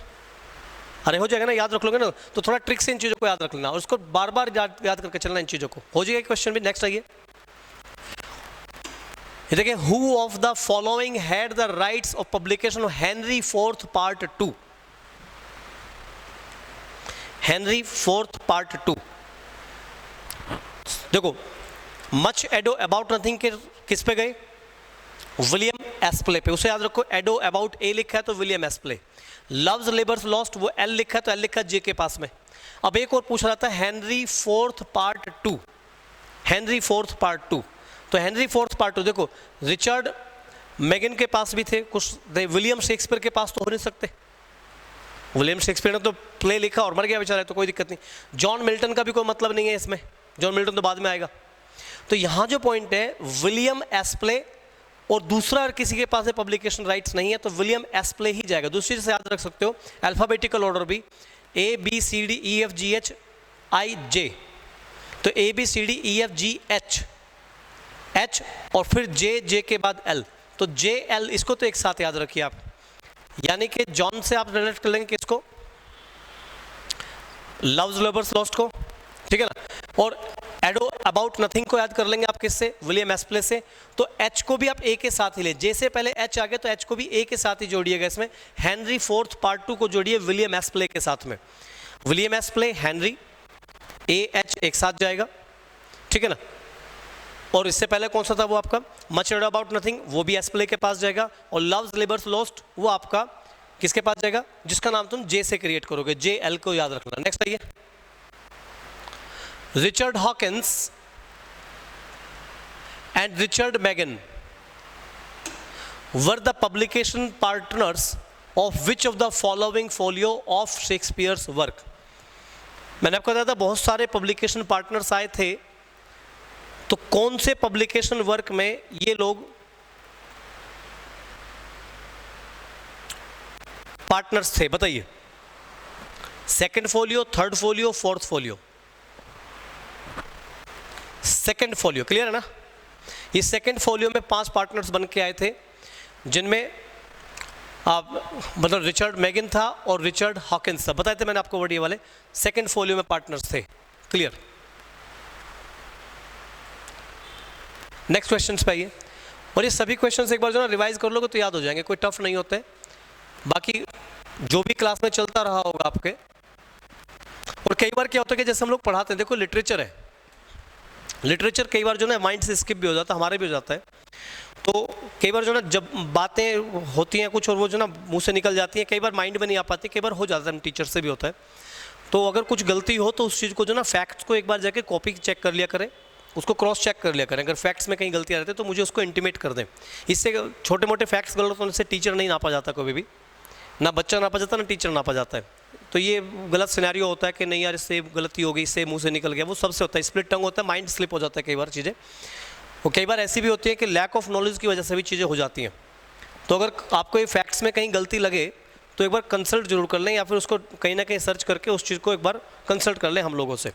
अरे हो जाएगा ना, याद रख लोगे ना, तो थोड़ा ट्रिक से इन चीज़ों को याद रख लेना और उसको बार बार याद करके चलना इन चीज़ों को, हो जाएगा क्वेश्चन भी। नेक्स्ट आइए, ये देखिए, who of the following had the rights of publication of Henry fourth part 2। Henry fourth part 2, देखो मच एडो अबाउट नथिंग के किस पे गए? विलियम एस्प्ले पे, उसे याद रखो, एडो अबाउट ए लिखा है तो विलियम एस्प्ले, लव्स लेबर्स लॉस्ट वो एल लिखा है तो एल लिखा है जे के पास में। अब एक और पूछ रहा था Henry fourth part 2, Henry fourth part 2, तो हेनरी फोर्थ पार्ट 2 देखो, रिचर्ड मैगन के पास भी थे कुछ, विलियम शेक्सपियर के पास तो हो नहीं सकते, विलियम शेक्सपियर ने तो प्ले लिखा और मर गया बेचारा, तो कोई दिक्कत नहीं। जॉन मिल्टन का भी कोई मतलब नहीं है इसमें, जॉन मिल्टन तो बाद में आएगा। तो यहाँ जो पॉइंट है, विलियम एस्प्ले और दूसरा किसी के पास पब्लिकेशन राइट्स नहीं है तो विलियम एस्प्ले ही जाएगा। दूसरी चीज़ से याद रख सकते हो, अल्फ़ाबेटिकल ऑर्डर भी ABCDEFGHIJ, तो ABCDEFGH H और फिर J के बाद L, तो JL, इसको तो एक साथ याद रखिए आप, यानी कि जॉन से आप रिलेट कर लेंगे किसको? लव्स लेबर्स लॉस्ट को, ठीक है ना, और एडो अबाउट नथिंग को याद कर लेंगे आप किससे? विलियम एस्प्ले से। तो H को भी आप A के साथ ही ले, J से पहले H आ गया तो H को भी A के साथ ही जोड़िएगा इसमें। हेनरी फोर्थ पार्ट 2 को जोड़िए विलियम एस्प्ले के साथ में, विलियम एस्प्ले हेनरी AH एक साथ जाएगा, ठीक है ना। और इससे पहले कौन सा था वो आपका? मच एडो अबाउट नथिंग, वो भी एस्प्ले के पास जाएगा, और लव्स लेबर्स लॉस्ट वो आपका किसके पास जाएगा? जिसका नाम तुम J से क्रिएट करोगे, JL को याद रखना। नेक्स्ट आइए, रिचर्ड हॉकिंस एंड रिचर्ड मैगन were the publication partners of which of the following folio of Shakespeare's work. मैंने आपको बताया था बहुत सारे पब्लिकेशन पार्टनर्स आए थे, तो कौन से पब्लिकेशन वर्क में ये लोग पार्टनर्स थे बताइए? Second folio, third folio, fourth folio? Second folio, clear है ना। ये सेकंड फोलियो में 5 पार्टनर्स बन के आए थे, जिनमें आप मतलब रिचर्ड मैगन था और रिचर्ड हॉकिंस था, बताए थे मैंने आपको वर्ड ये वाले सेकंड फोलियो में पार्टनर्स थे। क्लियर? नेक्स्ट क्वेश्चन पे आइए, और ये सभी क्वेश्चंस एक बार जो ना रिवाइज कर लोगे तो याद हो जाएंगे, कोई टफ नहीं होते। बाकी जो भी क्लास में चलता रहा होगा आपके। और कई बार क्या होता है कि जैसे हम लोग पढ़ाते हैं, देखो लिटरेचर है, लिटरेचर कई बार जो ना माइंड से स्किप भी हो जाता है, हमारे भी हो जाता है। तो कई बार जो ना जब बातें होती हैं कुछ और वो जो ना मुंह से निकल जाती हैं, कई बार माइंड में नहीं आ पाती, कई बार हो जाता है, टीचर से भी होता है। तो अगर कुछ गलती हो तो उस चीज़ को जो ना फैक्ट्स को एक बार जाके कॉपी चेक कर लिया करें, उसको क्रॉस चेक कर लिया करें। अगर फैक्ट्स में कहीं गलती आ रही है तो मुझे उसको इंटीमेट कर दें। इससे छोटे मोटे फैक्ट्स गलत होने से टीचर नहीं नापा जाता कभी भी, ना बच्चा नापा जाता ना टीचर नापा जाता है। तो ये गलत सिनेरियो होता है कि नहीं यार इससे गलती हो गई, इससे मुंह से निकल गया, वो सबसे होता है। स्प्लिट टंग होता है, माइंड स्लिप हो जाता है कई बार चीज़ें। और कई बार ऐसी भी होती है कि लैक ऑफ नॉलेज की वजह से भी चीज़ें हो जाती हैं। तो अगर आपको ये फैक्ट्स में कहीं गलती लगे तो एक बार कंसल्ट जरूर कर लें, या फिर उसको कहीं ना कहीं सर्च करके उस चीज़ को एक बार कंसल्ट कर लें हम लोगों से।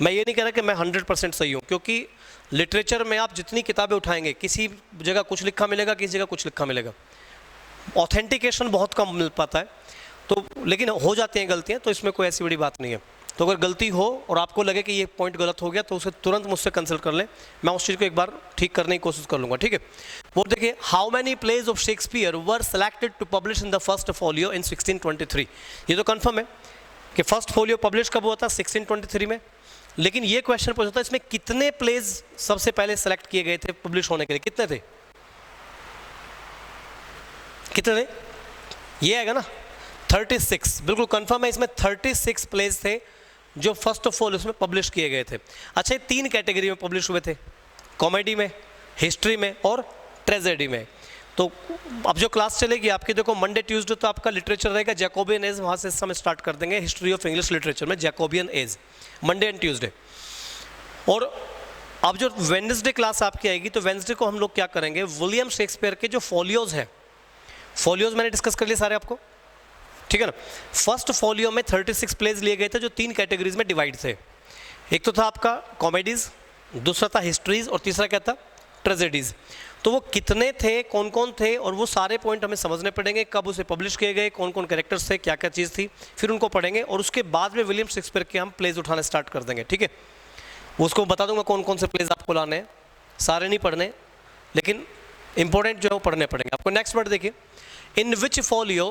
मैं ये नहीं कह रहा कि मैं 100% सही हूँ, क्योंकि लिटरेचर में आप जितनी किताबें उठाएंगे किसी जगह कुछ लिखा मिलेगा, किसी जगह कुछ लिखा मिलेगा, ऑथेंटिकेशन बहुत कम मिल पाता है। तो लेकिन हो जाती हैं गलतियाँ, तो इसमें कोई ऐसी बड़ी बात नहीं है। तो अगर गलती हो और आपको लगे कि ये पॉइंट गलत हो गया तो उसे तुरंत मुझसे कंसल्ट कर लें, मैं उस चीज़ को एक बार ठीक करने की कोशिश कर लूँगा, ठीक है। वो देखिए, how many plays of Shakespeare were selected to publish in the first folio in 1623। ये तो कन्फर्म है कि फर्स्ट फोलियो पब्लिश कब हुआ था, 1623 में। लेकिन ये क्वेश्चन पूछा था इसमें कितने प्लेज सबसे पहले सेलेक्ट किए गए थे पब्लिश होने के लिए, कितने थे, कितने थे? ये आएगा ना 36, बिल्कुल कंफर्म है। इसमें 36 प्लेज थे जो फर्स्ट ऑफ ऑल उसमें पब्लिश किए गए थे। अच्छा, ये 3 कैटेगरी में पब्लिश हुए थे, कॉमेडी में, हिस्ट्री में और ट्रेजेडी में। तो अब जो क्लास चलेगी आपकी, देखो मंडे ट्यूसडे तो आपका लिटरेचर रहेगा, जैकोबियन एज, वहाँ से हम स्टार्ट कर देंगे हिस्ट्री ऑफ इंग्लिश लिटरेचर में Jacobian as, Monday and Tuesday. और अब जो वेडनेसडे क्लास आपकी आएगी, तो वेडनेसडे को हम लोग क्या करेंगे, विलियम शेक्सपियर के जो फोलियोज हैं, फोलियोज मैंने डिस्कस कर लिए सारे आपको, ठीक है ना। फर्स्ट फोलियो में 36 प्लेज लिए गए थे जो 3 कैटेगरीज में डिवाइड थे। एक तो था आपका कॉमेडीज, दूसरा था हिस्ट्रीज और तीसरा क्या था, ट्रेजेडीज। तो वो कितने थे, कौन कौन थे, और वो सारे पॉइंट हमें समझने पड़ेंगे, कब उसे पब्लिश किए गए, कौन कौन कैरेक्टर्स थे, क्या क्या चीज़ थी, फिर उनको पढ़ेंगे। और उसके बाद में विलियम शेक्सपियर के हम प्लेज उठाने स्टार्ट कर देंगे, ठीक है। उसको बता दूंगा कौन कौन से प्लेज आपको लाने हैं, सारे नहीं पढ़ने, लेकिन इंपॉर्टेंट जो है वो पढ़ने पड़ेंगे आपको। नेक्स्ट वर्ड देखिए, इन विच फोलियो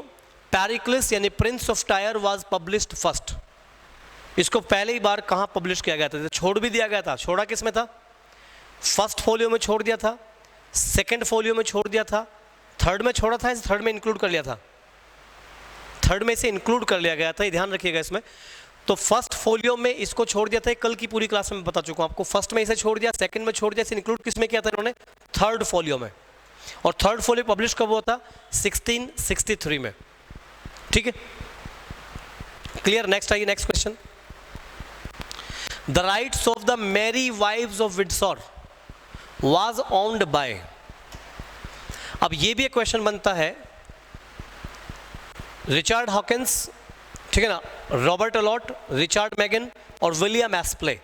पेरिक्लिस यानी Prince of tyre was published first. इसको पहले ही बार कहाँ पब्लिश किया गया था, छोड़ भी दिया गया था। छोड़ा किस में था, फर्स्ट फोलियो में छोड़ दिया था, सेकंड फोलियो में छोड़ दिया था, थर्ड में छोड़ा था, थर्ड में इंक्लूड कर लिया था, थर्ड में इसे इंक्लूड कर लिया गया था, ये ध्यान रखिएगा इसमें। तो फर्स्ट फोलियो में इसको छोड़ दिया था, कल की पूरी क्लास में बता चुका हूँ आपको। फर्स्ट में इसे छोड़ दिया, सेकंड में छोड़ दिया, इसे इंक्लूड किस में किया था इन्होंने, थर्ड फोलियो में। और थर्ड फोलियो पब्लिश कब हुआ था, 1663 में, ठीक है, क्लियर। नेक्स्ट आइए, next question, the rights of the merry wives of Windsor was owned by. अब ये भी एक क्वेश्चन बनता है, रिचर्ड हॉकिंस, ठीक है ना, रॉबर्ट अलॉट, रिचर्ड मैगन और विलियम एस्प्ले।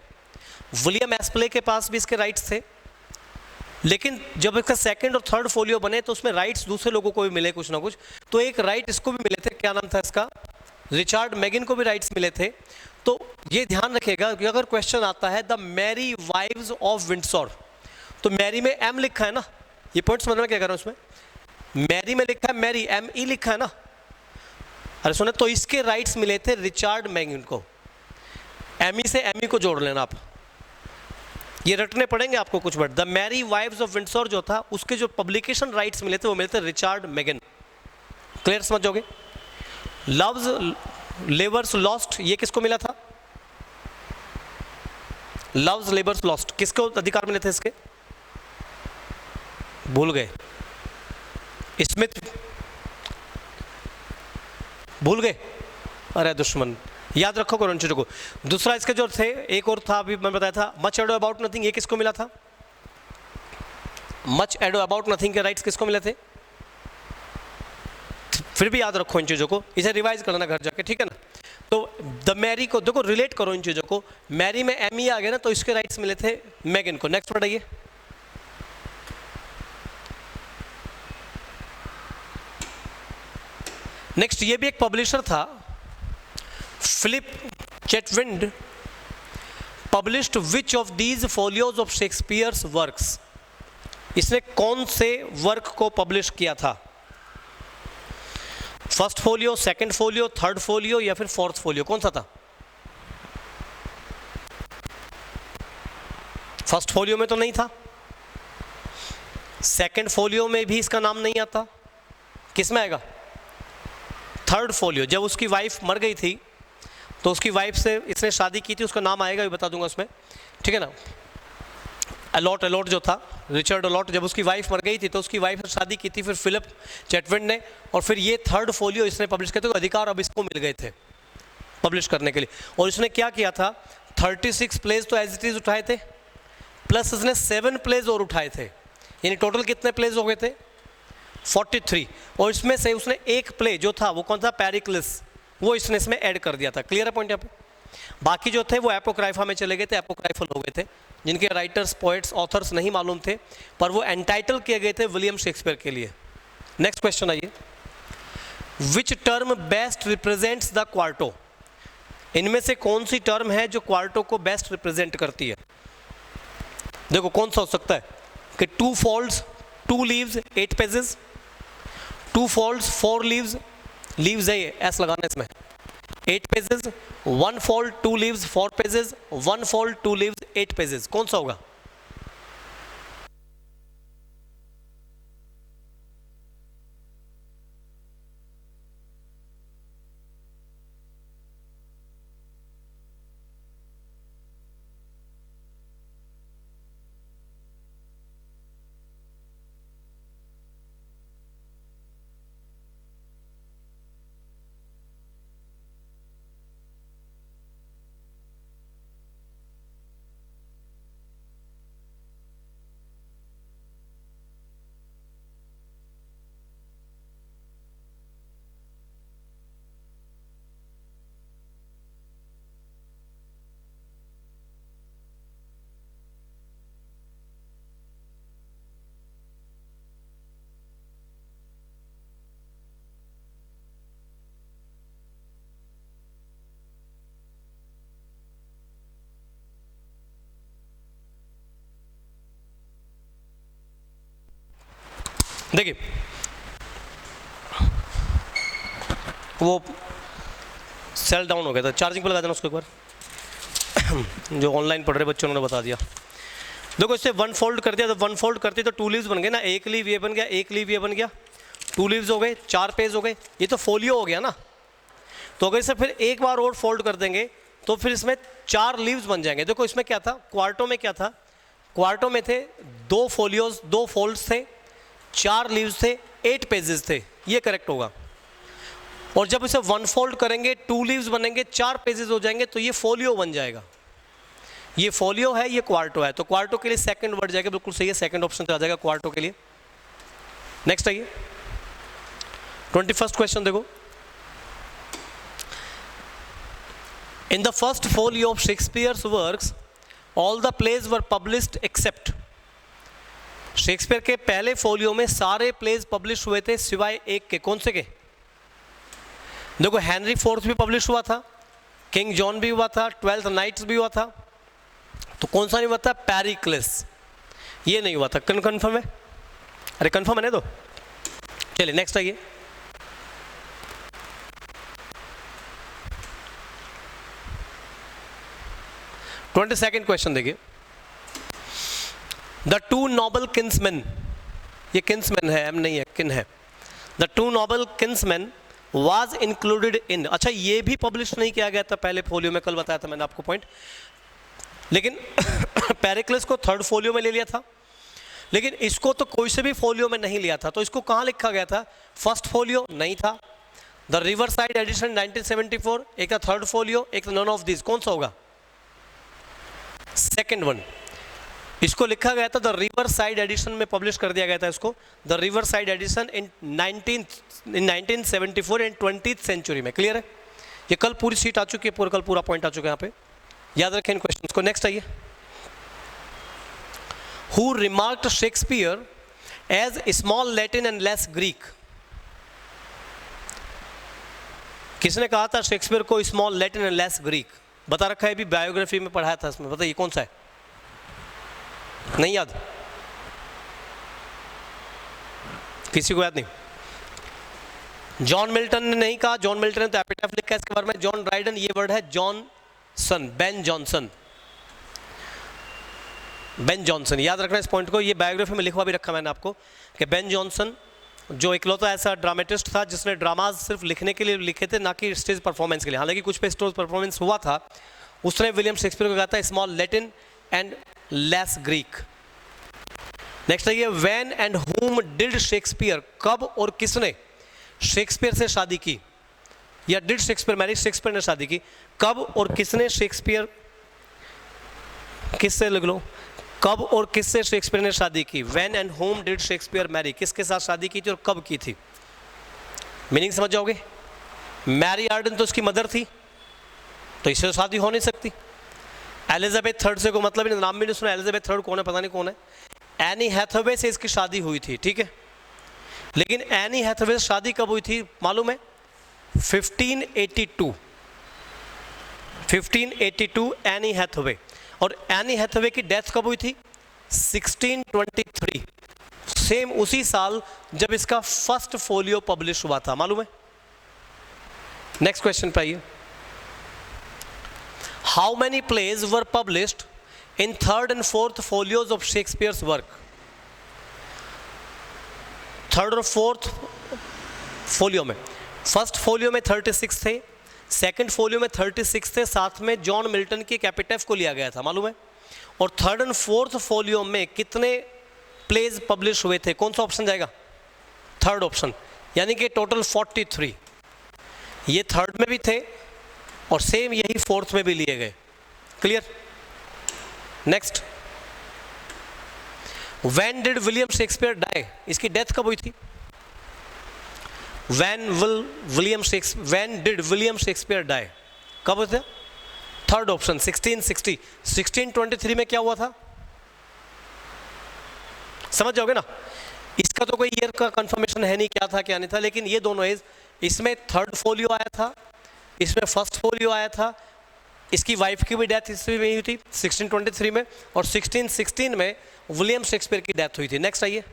विलियम एस्प्ले के पास भी इसके राइट्स थे, लेकिन जब इसका सेकंड और थर्ड फोलियो बने तो उसमें राइट्स दूसरे लोगों को भी मिले कुछ ना कुछ। तो एक राइट इसको भी मिले थे, क्या नाम था इसका, रिचर्ड मैगन को भी राइट्स मिले थे। तो ये ध्यान रखिएगा कि अगर क्वेश्चन आता है the merry wives of Windsor, तो मैरी में एम लिखा है ना, ये पॉइंट समझ में क्या कर रहा हूँ, उसमें मैरी में लिखा है मैरी, ME लिखा है ना, अरे सुने, तो इसके राइट्स मिले थे रिचर्ड मैगन को। ME से ME को जोड़ लेना आप, ये रटने पड़ेंगे आपको कुछ word. The merry wives of Windsor जो था उसके जो पब्लिकेशन राइट्स मिले थे वो मिले थे रिचर्ड मैगन, क्लियर समझ जाओगे। लव्स लेबर्स लॉस्ट, ये किसको मिला था, लव्स लेबर्स लॉस्ट किसको अधिकार मिले थे इसके, भूल गए, स्मिथ, भूल गए, अरे दुश्मन, याद रखो करो उन चीजों को। दूसरा इसके जो थे, एक और था अभी मैं बताया था, मच एडो अबाउट नथिंग, ये किसको मिला था, मच एडो अबाउट नथिंग के राइट्स किसको मिले थे, फिर भी याद रखो इन चीजों को, इसे रिवाइज करना घर जाके, ठीक है ना। तो द मैरी को देखो, रिलेट करो इन चीजों को, मैरी में ME आ गया ना, तो इसके राइट्स मिले थे मैगन को। नेक्स्ट पढ़ाइए, नेक्स्ट ये भी एक पब्लिशर था, Philip Chetwind, published which of these folios of Shakespeare's works. इसने कौन से वर्क को पब्लिश किया था। First folio, second folio, third folio या फिर फोर्थ फोलियो, कौन सा था? फर्स्ट फोलियो में तो नहीं था, सेकंड फोलियो में भी इसका नाम नहीं आता, किस में आएगा? Third folio. जब उसकी वाइफ मर गई थी तो उसकी वाइफ से इसने शादी की थी, उसका नाम आएगा, भी बता दूंगा उसमें, ठीक है ना। अलॉट जो था, रिचर्ड अलॉट, जब उसकी वाइफ मर गई थी तो उसकी वाइफ से शादी की थी फिर फिलिप चैटविंड ने, और फिर ये थर्ड फोलियो इसने पब्लिश किया। तो अधिकार अब इसको मिल गए थे पब्लिश करने के लिए। और इसने क्या किया था, 36 प्लेज तो एज इट इज उठाए थे, प्लस इसने 7 प्लेज और उठाए थे, यानी टोटल कितने प्लेज हो गए थे? 43। और इसमें से उसने एक प्ले जो था वो कौन सा? पेरिक्लिस, वो इसने इसमें ऐड कर दिया था। क्लियर है पॉइंट यहाँ पे? बाकी जो थे वो एपोक्राइफा में चले गए थे, एपोक्राइफल हो गए थे, जिनके राइटर्स, पोएट्स, ऑथर्स नहीं मालूम थे, पर वो एंटाइटल किए गए थे विलियम शेक्सपियर के लिए। नेक्स्ट क्वेश्चन आइए, which term best represents the quarto? इनमें से कौन सी टर्म है जो क्वार्टो को बेस्ट रिप्रेजेंट करती है? देखो कौन सा हो सकता है कि 2 folds 2 leaves 8 pages, 2 folds 4 leaves, leaves है ये, एस लगाना इसमें, 8 pages, 1 fold 2 leaves 4 pages, 1 fold 2 leaves 8 pages, कौन सा होगा? देखिए वो सेल डाउन हो गया था, चार्जिंग पे लगा देना उसको एक बार। जो ऑनलाइन पढ़ रहे बच्चों ने बता दिया। देखो इससे 1 fold कर दिया, तो 1 fold करते तो 2 लीव्स बन गए ना, 1 लीव ये बन गया, 1 लीव ये बन गया, 2 लीव्स हो गए, 4 पेज हो गए, ये तो फोलियो हो गया ना। तो अगर इसे फिर एक बार और फोल्ड कर देंगे तो फिर इसमें 4 लीव्स बन जाएंगे। देखो इसमें क्या था, क्वार्टो में क्या था, क्वार्टो में थे 2 फोलियोज, 2 फोल्ड्स थे, 4 लीव्स थे, 8 पेजेस थे, ये करेक्ट होगा। और जब इसे 1 fold करेंगे 2 लीव्स बनेंगे, 4 पेजेस हो जाएंगे, तो ये फोलियो बन जाएगा। ये फोलियो है, ये क्वार्टो है, तो क्वार्टो के लिए सेकंड वर्ड जाएगा, बिल्कुल सही है, सेकंड ऑप्शन आ जाएगा क्वार्टो के लिए। नेक्स्ट आइए 21st क्वेश्चन देखो, in the first folio of Shakespeare's works all the plays were published except. Shakespeare के पहले फोलियो में सारे प्लेज पब्लिश हुए थे सिवाय एक के, कौन से के? देखो हेनरी फोर्थ भी पब्लिश हुआ था, किंग जॉन भी हुआ था, 12th नाइट्स भी हुआ था, तो कौन सा नहीं हुआ था? पेरिक्लिस, ये नहीं हुआ था। कन्फर्म है? अरे कन्फर्म है ना? तो चलिए नेक्स्ट आइए, ट्वेंटी सेकेंड क्वेश्चन देखिए, द 2 noble kinsmen, ये किन्समैन है, एम नहीं है, किन है। The 2 noble kinsmen was included in, अच्छा ये भी पब्लिश नहीं किया गया था पहले फोलियो में, कल बताया था मैंने आपको पॉइंट, लेकिन पेरिक्लिस को 3rd फोलियो में ले लिया था, लेकिन इसको तो कोई से भी फोलियो में नहीं लिया था, तो इसको कहाँ लिखा गया था? फर्स्ट फोलियो नहीं था, द रिवर साइड एडिशन 1974, एक था 3rd फोलियो, एक था नन ऑफ दिस, कौन सा होगा? Second one. इसको लिखा गया था द रिवर साइड एडिशन में, पब्लिश कर दिया गया था इसको, the riverside edition in 1974 and 20th century में। क्लियर है? ये कल पूरी सीट आ चुकी है, पूरा कल पूरा पॉइंट आ चुका है यहाँ पे, याद रखें इन क्वेश्चंस को। नेक्स्ट आइए, who remarked Shakespeare as small Latin and less Greek? किसने कहा था शेक्सपियर को small Latin and less Greek? बता रखा है, भी बायोग्राफी में पढ़ाया था इसमें, बताइए कौन सा है? नहीं याद? किसी को याद नहीं? जॉन मिल्टन ने नहीं कहा, जॉन मिल्टन ने तो एपिटाफ लिखा है इसके बारे में। जॉन ड्राइडन, ये वर्ड है Johnson, Ben Jonson, Ben Jonson, याद रखना इस पॉइंट को। ये बायोग्राफी में लिखवा भी रखा मैंने आपको कि बेन जॉनसन जो इकलौता ऐसा ड्रामेटिस्ट था जिसने ड्रामाज सिर्फ लिखने के लिए लिखे थे, ना कि स्टेज परफॉर्मेंस के लिए। हालांकि कुछ पे स्टेज परफॉर्मेंस हुआ था। उसने विलियम शेक्सपियर को कहा था small Latin and less Greek. Next है ये व्हेन एंड हुम डिड शेक्सपियर, कब और किसने शेक्सपियर से शादी की, या डिड शेक्सपियर मैरी, शेक्सपियर ने शादी की। कब और किसने शेक्सपियर, किससे लिख लो, कब और किससे शेक्सपियर ने शादी की। When and whom did Shakespeare marry, किसके साथ शादी की थी और कब की थी। मीनिंग समझ जाओगे। मैरी आर्डन तो उसकी मदर थी, तो इससे शादी हो नहीं सकती। एलिजाबेथ थर्ड से को मतलब ही नाम भी नहीं सुना, एलिजाबेथ थर्ड कौन है पता नहीं कौन है। एनी हैथवे से इसकी शादी हुई थी, ठीक है। लेकिन एनी हैथवे से शादी कब हुई थी मालूम है? 1582, 1582 एनी हैथवे। और एनी हैथवे की डेथ कब हुई थी? 1623, सेम उसी साल जब इसका फर्स्ट फोलियो पब्लिश हुआ था, मालूम है। नेक्स्ट क्वेश्चन पे आइए। How many plays were published in third and fourth folios of Shakespeare's work. Third और फोर्थ फोलियो में, फर्स्ट फोलियो में 36 थे, सेकंड फोलियो में 36 थे, साथ में जॉन मिल्टन की एपिटाफ को लिया गया था, मालूम है। और थर्ड एंड फोर्थ फोलियो में कितने प्लेज पब्लिश हुए थे? कौन सा ऑप्शन जाएगा? थर्ड ऑप्शन, यानी कि टोटल 43। ये थर्ड में भी थे और सेम यही फोर्थ में भी लिए गए। Clear. Next, when did William Shakespeare die, इसकी डेथ कब हुई थी? When did William Shakespeare die? कब हुआ था? Third option 1660। 1623 में क्या हुआ था? समझ जाओगे ना। इसका तो कोई ईयर का कंफर्मेशन है नहीं, क्या था क्या नहीं था, लेकिन ये दोनों एज, इसमें थर्ड फोलियो आया था, इसमें फर्स्ट फोलियो आया था। इसकी वाइफ की भी डेथ इसी में हुई थी 1623 में, और 1616 में विलियम शेक्सपियर की डेथ हुई थी। नेक्स्ट आइए।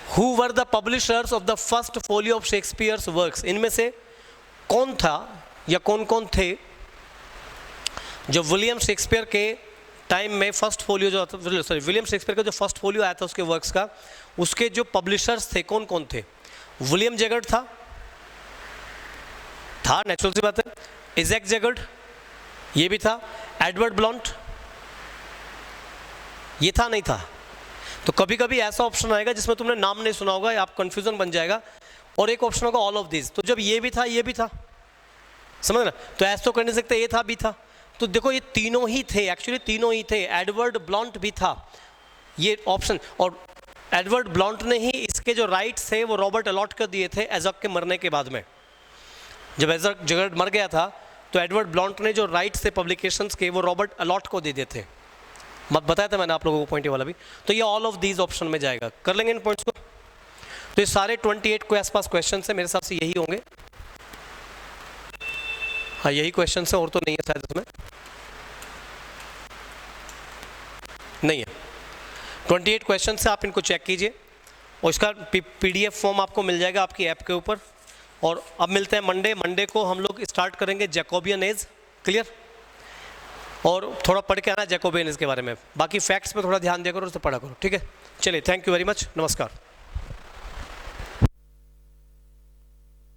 Who were the publishers of the first folio of Shakespeare's works? इनमें से कौन था या कौन कौन थे जो विलियम शेक्सपियर के टाइम में फर्स्ट फोलियो जो, सॉरी, विलियम शेक्सपियर का जो फर्स्ट फोलियो आया था उसके वर्क्स का, उसके जो पब्लिशर्स थे कौन कौन थे? विलियम जेगर्ड था नेचुरल सी बात है। इजैक जेगर्ड, ये भी था। एडवर्ड ब्लॉन्ट, ये था नहीं था। तो कभी कभी ऐसा ऑप्शन आएगा जिसमें तुमने नाम नहीं सुना होगा, आप कंफ्यूजन बन जाएगा। और एक ऑप्शन होगा ऑल ऑफ दिस, तो जब ये भी था ये भी था, समझ ना। तो ऐसा तो कर नहीं सकते, ये था भी था। तो देखो ये तीनों ही थे, एक्चुअली तीनों ही थे। एडवर्ड ब्लॉन्ट भी था ये ऑप्शन, और एडवर्ड ब्लॉन्ट ने ही इसके जो राइट्स थे वो रॉबर्ट अलॉट कर दिए थे एजक के मरने के बाद में। जब एजक जेगर्ड मर गया था तो एडवर्ड ब्लॉन्ट ने जो राइट्स थे पब्लिकेशंस के वो रॉबर्ट अलॉट को दे दिए थे। मत बताया था मैंने आप लोगों को पॉइंट वाला भी। तो ये ऑल ऑफ दीज ऑप्शन में जाएगा। कर लेंगे इन पॉइंट्स को। तो ये सारे 28 के आसपास क्वेश्चन है, मेरे हिसाब से यही होंगे। हाँ यही क्वेश्चन है, और तो नहीं है शायद इसमें, नहीं है। 28 क्वेश्चन से आप इनको चेक कीजिए और इसका PDF फॉर्म आपको मिल जाएगा आपकी ऐप के ऊपर। और अब मिलते हैं मंडे को हम लोग स्टार्ट करेंगे जैकोबियन एज। क्लियर। और थोड़ा पढ़ के आना जैकोबियन एज के बारे में, बाकी फैक्ट्स पे थोड़ा ध्यान दिया करो, उससे पढ़ा करो, ठीक है। चलिए, थैंक यू वेरी मच, नमस्कार।